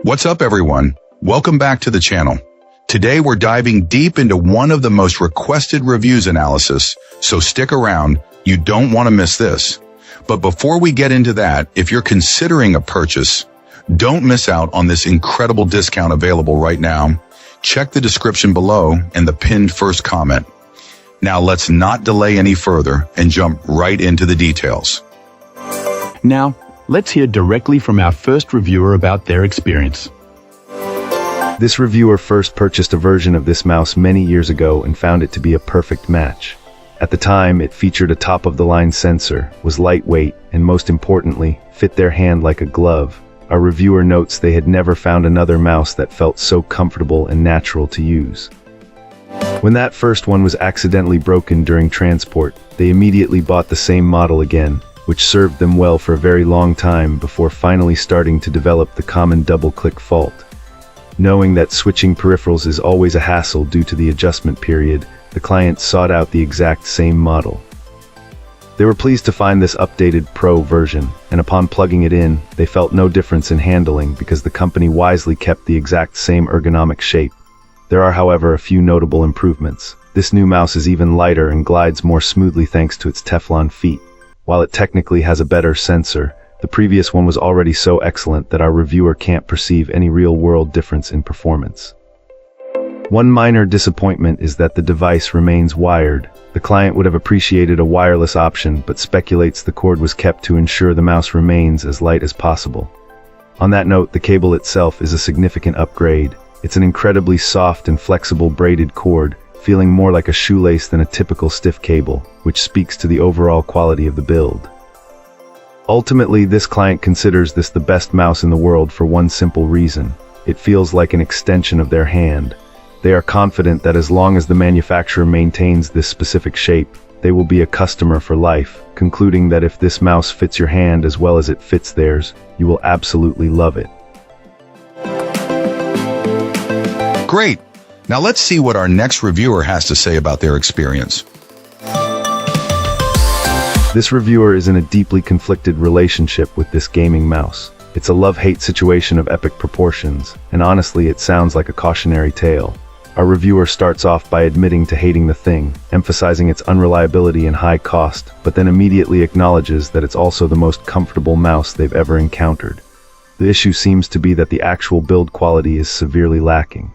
What's up, everyone? Welcome back to the channel. Today we're diving deep into one of the most requested reviews analysis, so stick around, you don't want to miss this. But before we get into that, if you're considering a purchase, don't miss out on this incredible discount available right now. Check the description below and the pinned first comment. Now let's not delay any further and jump right into the details. Now, let's hear directly from our first reviewer about their experience. This reviewer first purchased a version of this mouse many years ago and found it to be a perfect match. At the time, it featured a top-of-the-line sensor, was lightweight, and most importantly, fit their hand like a glove. Our reviewer notes they had never found another mouse that felt so comfortable and natural to use. When that first one was accidentally broken during transport, they immediately bought the same model again, which served them well for a very long time before finally starting to develop the common double-click fault. Knowing that switching peripherals is always a hassle due to the adjustment period, the client sought out the exact same model. They were pleased to find this updated Pro version, and upon plugging it in, they felt no difference in handling because the company wisely kept the exact same ergonomic shape. There are, however, a few notable improvements. This new mouse is even lighter and glides more smoothly thanks to its Teflon feet. While it technically has a better sensor, the previous one was already so excellent that our reviewer can't perceive any real-world difference in performance. One minor disappointment is that the device remains wired. The client would have appreciated a wireless option, but speculates the cord was kept to ensure the mouse remains as light as possible. On that note, the cable itself is a significant upgrade. It's an incredibly soft and flexible braided cord, feeling more like a shoelace than a typical stiff cable, which speaks to the overall quality of the build. Ultimately, this client considers this the best mouse in the world for one simple reason. It feels like an extension of their hand. They are confident that as long as the manufacturer maintains this specific shape, they will be a customer for life, concluding that if this mouse fits your hand as well as it fits theirs, you will absolutely love it. Great! Now let's see what our next reviewer has to say about their experience. This reviewer is in a deeply conflicted relationship with this gaming mouse. It's a love-hate situation of epic proportions, and honestly it sounds like a cautionary tale. Our reviewer starts off by admitting to hating the thing, emphasizing its unreliability and high cost, but then immediately acknowledges that it's also the most comfortable mouse they've ever encountered. The issue seems to be that the actual build quality is severely lacking.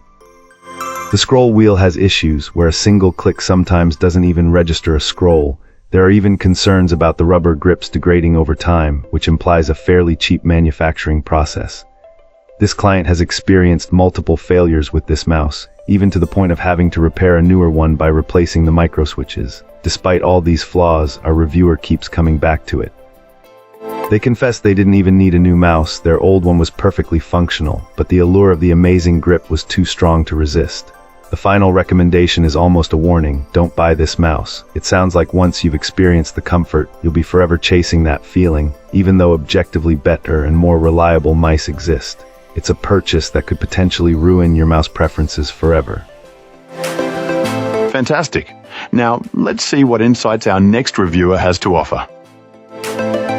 The scroll wheel has issues where a single click sometimes doesn't even register a scroll. There are even concerns about the rubber grips degrading over time, which implies a fairly cheap manufacturing process. This client has experienced multiple failures with this mouse, even to the point of having to repair a newer one by replacing the micro switches. Despite all these flaws, our reviewer keeps coming back to it. They confess they didn't even need a new mouse, their old one was perfectly functional, but the allure of the amazing grip was too strong to resist. The final recommendation is almost a warning: don't buy this mouse. It sounds like once you've experienced the comfort, you'll be forever chasing that feeling, even though objectively better and more reliable mice exist. It's a purchase that could potentially ruin your mouse preferences forever. Fantastic. Now, let's see what insights our next reviewer has to offer.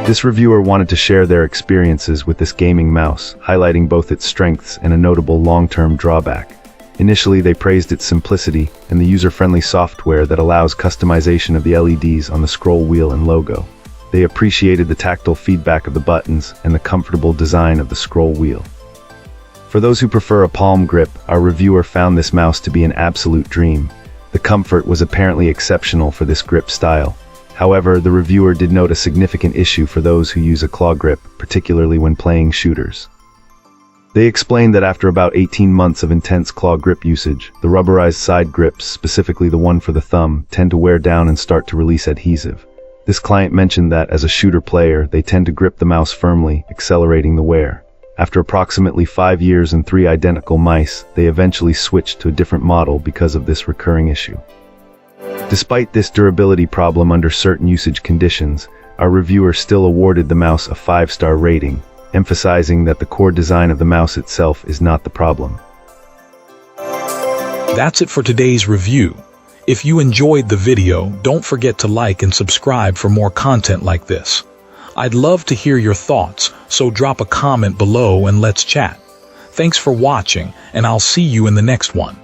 This reviewer wanted to share their experiences with this gaming mouse, highlighting both its strengths and a notable long-term drawback. Initially, they praised its simplicity and the user-friendly software that allows customization of the LEDs on the scroll wheel and logo. They appreciated the tactile feedback of the buttons and the comfortable design of the scroll wheel. For those who prefer a palm grip, our reviewer found this mouse to be an absolute dream. The comfort was apparently exceptional for this grip style. However, the reviewer did note a significant issue for those who use a claw grip, particularly when playing shooters. They explained that after about 18 months of intense claw grip usage, the rubberized side grips, specifically the one for the thumb, tend to wear down and start to release adhesive. This client mentioned that as a shooter player, they tend to grip the mouse firmly, accelerating the wear. After approximately 5 years and 3 identical mice, they eventually switched to a different model because of this recurring issue. Despite this durability problem under certain usage conditions, our reviewer still awarded the mouse a 5-star rating, emphasizing that the core design of the mouse itself is not the problem. That's it for today's review. If you enjoyed the video, don't forget to like and subscribe for more content like this. I'd love to hear your thoughts, so drop a comment below and let's chat. Thanks for watching, and I'll see you in the next one.